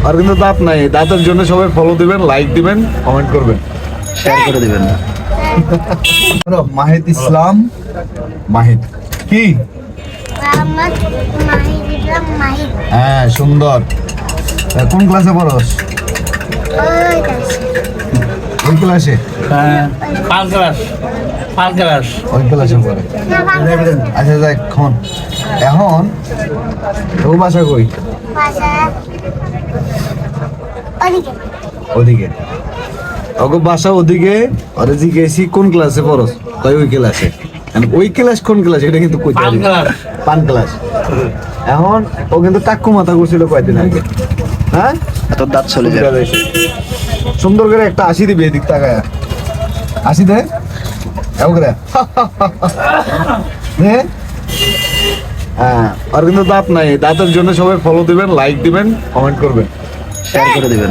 আর কিন্তু দাঁত নাই, দাঁতের জন্য সবাই ফলো দিবেন, লাইক দিবেন, কমেন্ট করবেন, শেয়ার করে দিবেন। মাহিদ ইসলাম, মাহিদ কি? মোহাম্মদ মাহিদ ইসলাম মাহিদ। হ্যাঁ, সুন্দর। কোন ক্লাসে পড়স? ওই কাছে। ওই ক্লাসে? হ্যাঁ, পাল ক্লাস ওই ক্লাসে পড়ে। না, বাংলা। আচ্ছা যাক, এখন তোর বাসা কই? ভাষা ওদিকে। ওদিকে। ওকে বাসা ওদিকে। আরে জিজ্ঞেসি কোন ক্লাসে পড়স? কই ওই ক্লাসে। ওই ক্লাস কোন ক্লাস এটা কিন্তু কইতে পান পারি না। ক্লাস। পান ক্লাস। এখন ও কিন্তু টাক্কু মাথা করছিল কয়দিন আগে। হ্যাঁ? তোর দাঁত চলে যাবে। সুন্দর করে একটা 80 দিবে এদিক তাকায়। 80 দে। এও করে। দে। হ্যাঁ, আর কিন্তু দাঁত নাই, দাঁতের জন্য সবাই ফলো দিবেন, লাইক দিবেন, কমেন্ট করবেন, শেয়ার করে দিবেন।